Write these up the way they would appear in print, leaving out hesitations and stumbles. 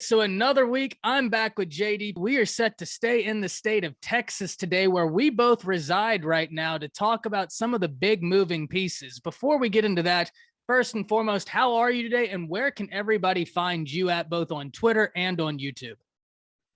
So another week, I'm back with JD. We are set to stay in the state of Texas today, where we both reside right now, to talk about some of the big moving pieces. Before we get into that, first and foremost, how are you today, and where can everybody find you at, both on Twitter and on YouTube?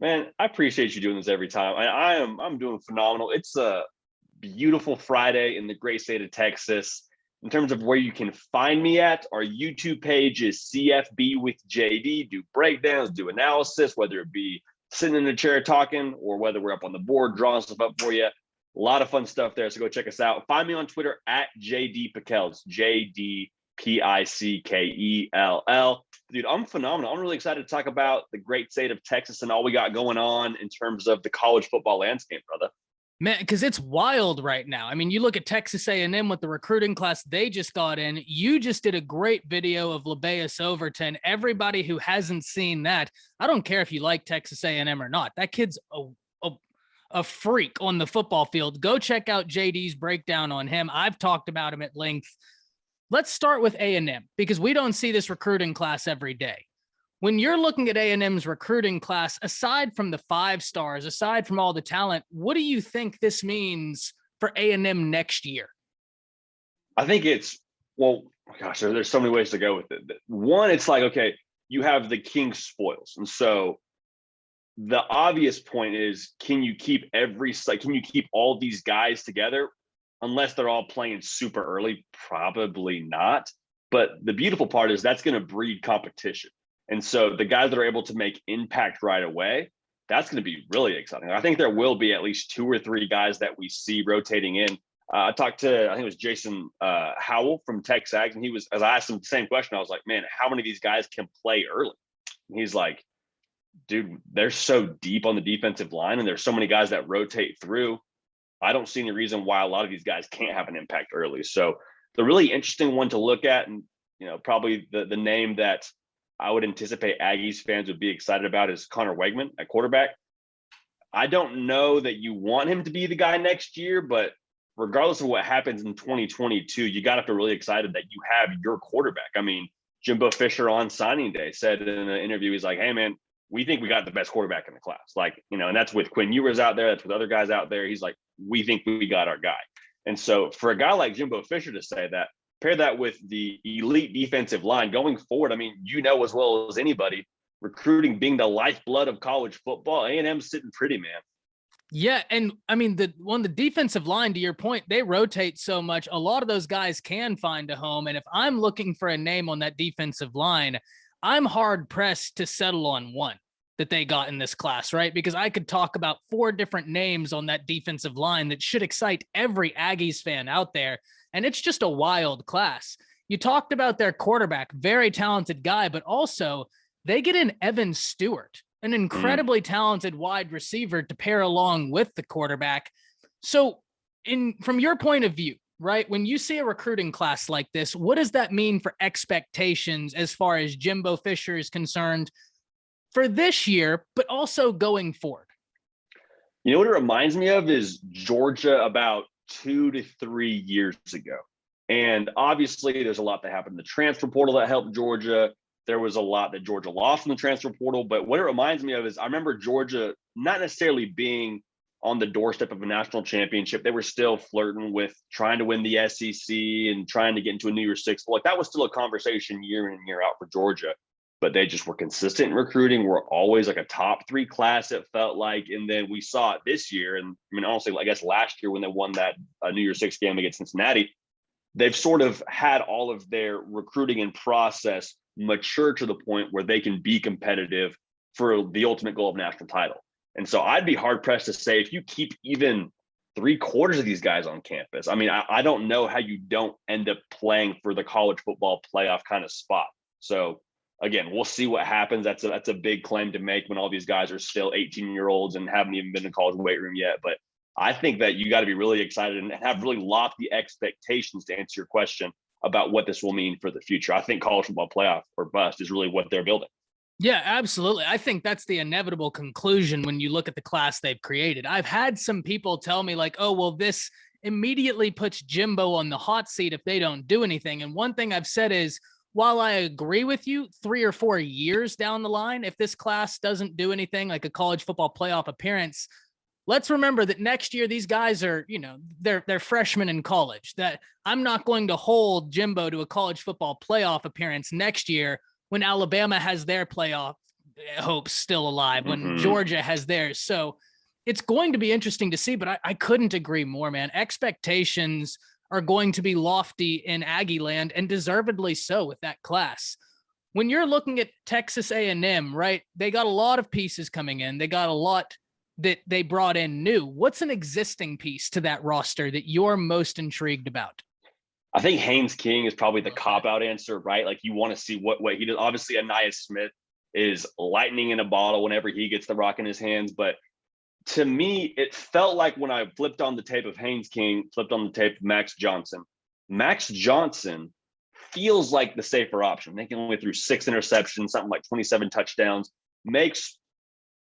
Man, I appreciate you doing this every time. I'm doing phenomenal. It's a beautiful Friday in the great state of Texas. In terms of where you can find me at, our YouTube page is CFB with JD. Do breakdowns, do analysis, whether it be sitting in a chair talking or whether we're up on the board drawing stuff up for you. A lot of fun stuff there. So go check us out. Find me on Twitter at JD Pickell. JDPickell. Dude, I'm phenomenal. I'm really excited to talk about the great state of Texas and all we got going on in terms of the college football landscape, brother. Man, because it's wild right now. I mean, you look at Texas A&M with the recruiting class they just got in. You just did a great video of LeBeus Overton. Everybody who hasn't seen that, I don't care if you like Texas A&M or not. That kid's a freak on the football field. Go check out JD's breakdown on him. I've talked about him at length. Let's start with A&M, because we don't see this recruiting class every day. When you're looking at A&M's recruiting class, aside from the 5 stars, aside from all the talent, what do you think this means for A&M next year? I think there's so many ways to go with it. One, it's like, okay, you have the king spoils. And so the obvious point is, can you keep all these guys together? Unless they're all playing super early, probably not. But the beautiful part is that's going to breed competition. And so the guys that are able to make impact right away, that's going to be really exciting. I think there will be at least 2 or 3 guys that we see rotating in. I talked to, I think it was Jason Howell from Texas Aggies, and as I asked him the same question, I was like, man, how many of these guys can play early? And he's like, dude, they're so deep on the defensive line, and there's so many guys that rotate through. I don't see any reason why a lot of these guys can't have an impact early. So the really interesting one to look at, and probably the name that I would anticipate Aggies fans would be excited about, is Connor Wegman at quarterback. I don't know that you want him to be the guy next year, but regardless of what happens in 2022, you got to feel really excited that you have your quarterback. I mean, Jimbo Fisher on signing day said in an interview, he's like, hey, man, we think we got the best quarterback in the class. And that's with Quinn Ewers out there. That's with other guys out there. He's like, we think we got our guy. And so for a guy like Jimbo Fisher to say that, pair that with the elite defensive line going forward, I mean, as well as anybody, recruiting being the lifeblood of college football, A&M's sitting pretty, man. Yeah, and I mean, the defensive line, to your point, they rotate so much. A lot of those guys can find a home. And if I'm looking for a name on that defensive line, I'm hard-pressed to settle on one that they got in this class, right? Because I could talk about 4 different names on that defensive line that should excite every Aggies fan out there. And it's just a wild class. You talked about their quarterback, very talented guy, but also they get in Evan Stewart, an incredibly talented wide receiver to pair along with the quarterback. So from your point of view, right, when you see a recruiting class like this, what does that mean for expectations as far as Jimbo Fisher is concerned for this year, but also going forward? You know what it reminds me of is Georgia about 2 to 3 years ago. And obviously there's a lot that happened in the transfer portal that helped Georgia. There was a lot that Georgia lost from the transfer portal. But what it reminds me of is I remember Georgia not necessarily being on the doorstep of a national championship. They were still flirting with trying to win the SEC and trying to get into a New Year's Six. Like that was still a conversation year in and year out for Georgia. But they just were consistent in recruiting. We're always like a top 3 class, it felt like. And then we saw it this year. And I mean, honestly, I guess last year when they won that New Year's Six game against Cincinnati, they've sort of had all of their recruiting and process mature to the point where they can be competitive for the ultimate goal of national title. And so I'd be hard pressed to say if you keep even 3/4 of these guys on campus, I mean, I don't know how you don't end up playing for the college football playoff kind of spot. So again, we'll see what happens. That's a big claim to make when all these guys are still 18-year-olds and haven't even been in college weight room yet. But I think that you got to be really excited and have really lofty expectations to answer your question about what this will mean for the future. I think college football playoff or bust is really what they're building. Yeah, absolutely. I think that's the inevitable conclusion when you look at the class they've created. I've had some people tell me like, oh, well, this immediately puts Jimbo on the hot seat if they don't do anything. And one thing I've said is, while I agree with you, 3 or 4 years down the line, if this class doesn't do anything like a college football playoff appearance, let's remember that next year these guys are, they're freshmen in college. That I'm not going to hold Jimbo to a college football playoff appearance next year when Alabama has their playoff hopes still alive, when Georgia has theirs. So it's going to be interesting to see, but I couldn't agree more, man. Expectations are going to be lofty in Aggie land, and deservedly so with that class. When you're looking at Texas A&M, right, they got a lot of pieces coming in. They got a lot that they brought in new. What's an existing piece to that roster that you're most intrigued about? I think Haynes King is probably the cop-out answer, right? Like, you want to see what he does. Obviously, Anais Smith is lightning in a bottle whenever he gets the rock in his hands. But to me, it felt like when I flipped on the tape of Haynes King, flipped on the tape of Max Johnson feels like the safer option. They can only threw 6 interceptions, something like 27 touchdowns, makes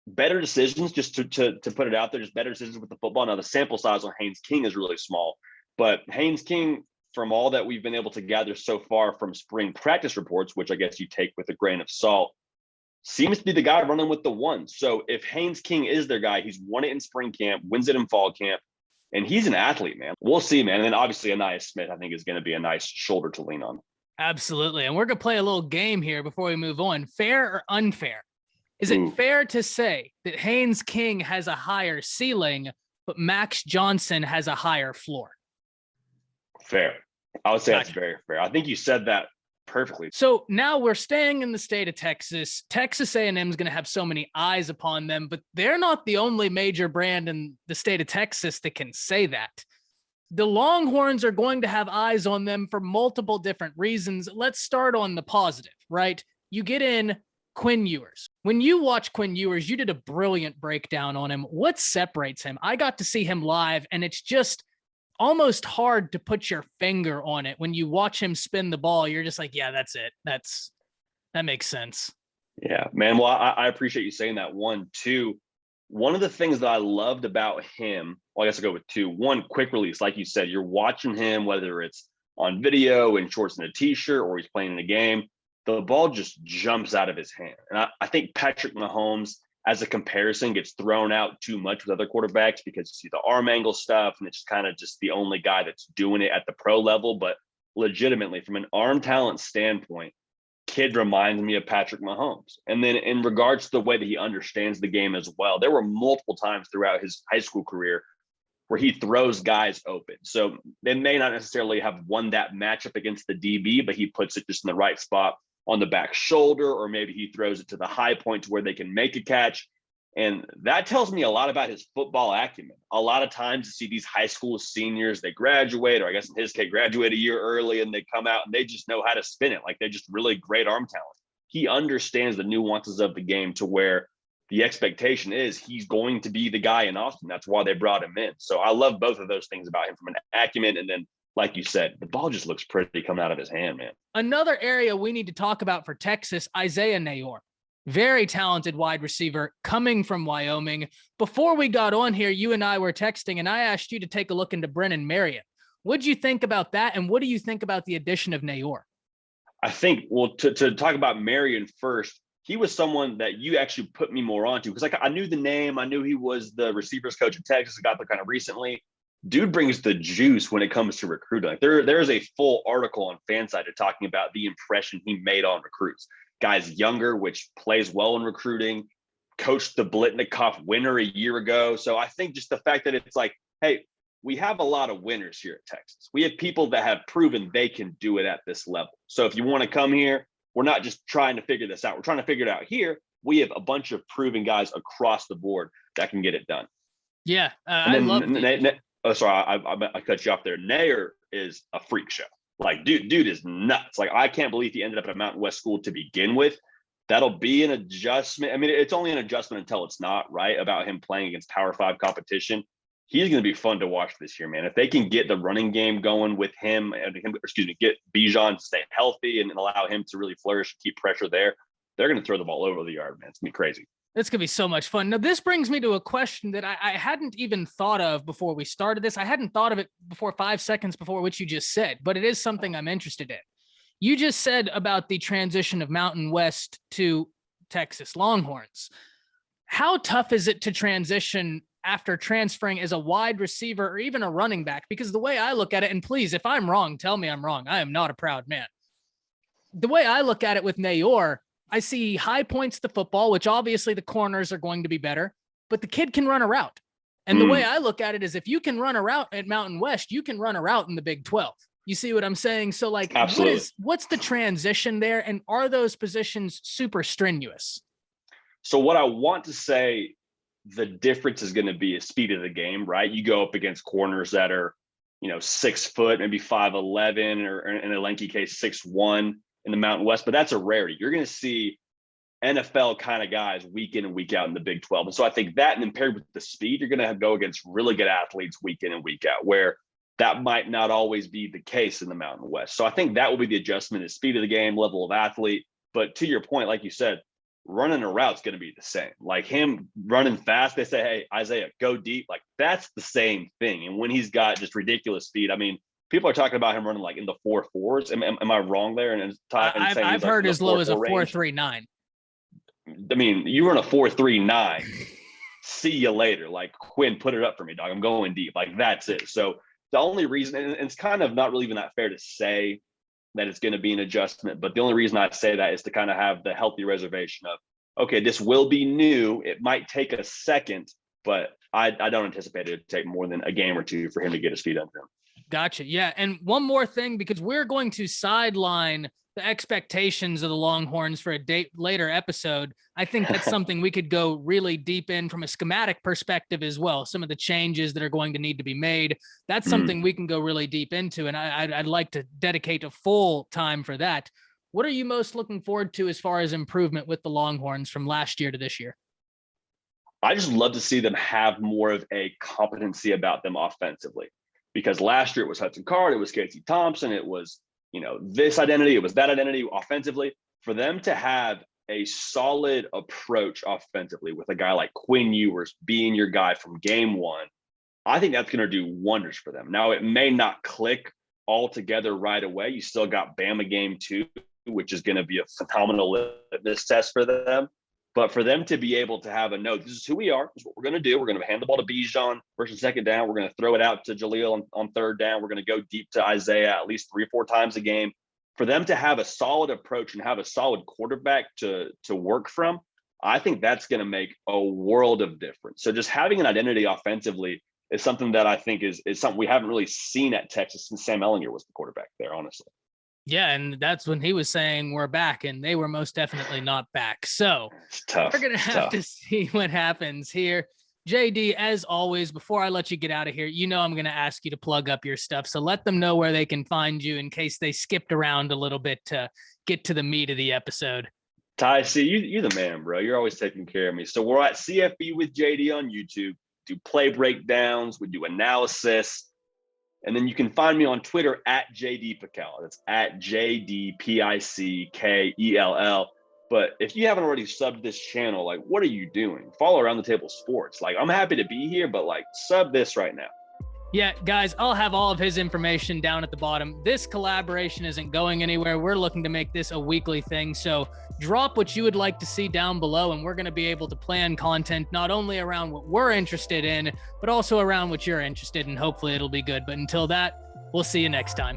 better decisions, just to put it out there, just better decisions with the football. Now, the sample size on Haynes King is really small, but Haynes King, from all that we've been able to gather so far from spring practice reports, which I guess you take with a grain of salt, seems to be the guy running with the one. So if Haynes King is their guy, he's won it in spring camp, wins it in fall camp, and he's an athlete, man. We'll see, man. And then obviously Anais Smith, I think, is going to be a nice shoulder to lean on. Absolutely. And we're going to play a little game here before we move on. Fair or unfair? Is it fair to say that Haynes King has a higher ceiling, but Max Johnson has a higher floor? Fair. I would say that's very fair. I think you said that perfectly. So now we're staying in the state of Texas. Texas A&M is going to have so many eyes upon them, but they're not the only major brand in the state of Texas that can say that. The Longhorns are going to have eyes on them for multiple different reasons. Let's start on the positive, right? You get in Quinn Ewers. When you watch Quinn Ewers, you did a brilliant breakdown on him. What separates him? I got to see him live, and it's just almost hard to put your finger on it. When you watch him spin the ball, you're just like, yeah, that's it. That makes sense. Yeah, man. Well, I appreciate you saying that. One of the things that I loved about him, well, I guess I'll go with 2. One, quick release. Like you said, you're watching him, whether it's on video in shorts and a t-shirt or he's playing in a game, the ball just jumps out of his hand. And I think Patrick Mahomes, as a comparison, gets thrown out too much with other quarterbacks because you see the arm angle stuff, and it's kind of just the only guy that's doing it at the pro level. But legitimately, from an arm talent standpoint, kid reminds me of Patrick Mahomes. And then in regards to the way that he understands the game as well, there were multiple times throughout his high school career where he throws guys open. So they may not necessarily have won that matchup against the DB, but he puts it just in the right spot on the back shoulder, or maybe he throws it to the high point to where they can make a catch. And that tells me a lot about his football acumen. A lot of times you see these high school seniors, they graduate, or I guess in his case, graduate a year early, and they come out and they just know how to spin it. Like, they're just really great arm talent. He understands the nuances of the game to where the expectation is he's going to be the guy in Austin. That's why they brought him in. So I love both of those things about him, from an acumen, and then, like you said, the ball just looks pretty coming out of his hand, man. Another area we need to talk about for Texas, Isaiah Nayor. Very talented wide receiver coming from Wyoming. Before we got on here, you and I were texting, and I asked you to take a look into Brennan Marion. What do you think about that? And what do you think about the addition of Nayor? I think, well, to talk about Marion first, he was someone that you actually put me more onto, because I knew the name. I knew he was the receivers coach in Texas. I got there kind of recently. Dude brings the juice when it comes to recruiting. Like, there's a full article on Fansided talking about the impression he made on recruits. Guys younger, which plays well in recruiting, coached the Blitnikoff winner a year ago. So I think just the fact that it's like, hey, we have a lot of winners here at Texas. We have people that have proven they can do it at this level. So if you want to come here, we're not just trying to figure this out. We're trying to figure it out here. We have a bunch of proven guys across the board that can get it done. Yeah, I love it. Oh, sorry, I cut you off there. Nair is a freak show. Like, dude is nuts. Like, I can't believe he ended up at a Mountain West school to begin with. That'll be an adjustment. I mean, it's only an adjustment until it's not, right? About him playing against Power 5 competition. He's going to be fun to watch this year, man. If they can get the running game going with him, get Bijan to stay healthy and allow him to really flourish, keep pressure there, they're going to throw the ball over the yard, man. It's going to be crazy. It's going to be so much fun. Now, this brings me to a question that I hadn't even thought of before we started this. I hadn't thought of it before 5 seconds before what you just said, but it is something I'm interested in. You just said about the transition of Mountain West to Texas Longhorns. How tough is it to transition after transferring as a wide receiver or even a running back? Because the way I look at it, and please, if I'm wrong, tell me I'm wrong. I am not a proud man. The way I look at it with Nayor, I see high points to football, which obviously the corners are going to be better, but the kid can run a route. And the way I look at it is if you can run a route at Mountain West, you can run a route in the Big 12. You see what I'm saying? So like, what's the transition there? And are those positions super strenuous? So what I want to say, the difference is going to be a speed of the game, right? You go up against corners that are, 6 foot, maybe 5'11", or in a lanky case, 6'1" in the Mountain West, but that's a rarity. You're going to see NFL kind of guys week in and week out in the Big 12. And so I think that, and then paired with the speed, you're going to go against really good athletes week in and week out, where that might not always be the case in the Mountain West. So I think that will be the adjustment, is speed of the game, level of athlete. But to your point, like you said, running a route's going to be the same. Like him running fast, they say, hey, Isaiah, go deep. Like that's the same thing. And when he's got just ridiculous speed, I mean, people are talking about him running like in the 4.4s. Am I wrong there? And I've heard as low as a 4.39. I mean, you run a 4.39. See you later. Like, Quinn, put it up for me, dog. I'm going deep. Like, that's it. So the only reason, and it's kind of not really even that fair to say that it's going to be an adjustment, but the only reason I say that is to kind of have the healthy reservation of, okay, this will be new. It might take a second, but I don't anticipate it to take more than a game or two for him to get his feet under him. Gotcha. Yeah. And one more thing, because we're going to sideline the expectations of the Longhorns for a later episode. I think that's something we could go really deep in from a schematic perspective as well. Some of the changes that are going to need to be made. That's something we can go really deep into. And I'd like to dedicate a full time for that. What are you most looking forward to as far as improvement with the Longhorns from last year to this year? I just love to see them have more of a competency about them offensively, because last year it was Hudson Card, it was Casey Thompson, it was, this identity, it was that identity offensively. For them to have a solid approach offensively with a guy like Quinn Ewers being your guy from game one, I think that's going to do wonders for them. Now, it may not click all together right away. You still got Bama game 2, which is going to be a phenomenal litmus test for them. But for them to be able to have this is who we are, this is what we're going to do. We're going to hand the ball to Bijan first and second down. We're going to throw it out to Jaleel on third down. We're going to go deep to Isaiah at least 3 or 4 times a game. For them to have a solid approach and have a solid quarterback to work from, I think that's going to make a world of difference. So just having an identity offensively is something that I think is something we haven't really seen at Texas since Sam Ellinger was the quarterback there, honestly. Yeah, and that's when he was saying we're back, and they were most definitely not back. So it's tough. We're going to have to see what happens here. JD, as always, before I let you get out of here, I'm going to ask you to plug up your stuff. So let them know where they can find you in case they skipped around a little bit to get to the meat of the episode. Ty, see, you're the man, bro. You're always taking care of me. So we're at CFB with JD on YouTube, do play breakdowns, we do analysis. And then you can find me on Twitter at JD Pickell. That's at JDPICKELL. But if you haven't already subbed this channel, like, what are you doing? Follow Around the Table Sports. Like, I'm happy to be here, but like, sub this right now. Yeah, guys, I'll have all of his information down at the bottom. This collaboration isn't going anywhere. We're looking to make this a weekly thing. So drop what you would like to see down below, and we're going to be able to plan content not only around what we're interested in, but also around what you're interested in. Hopefully it'll be good. But until that, we'll see you next time.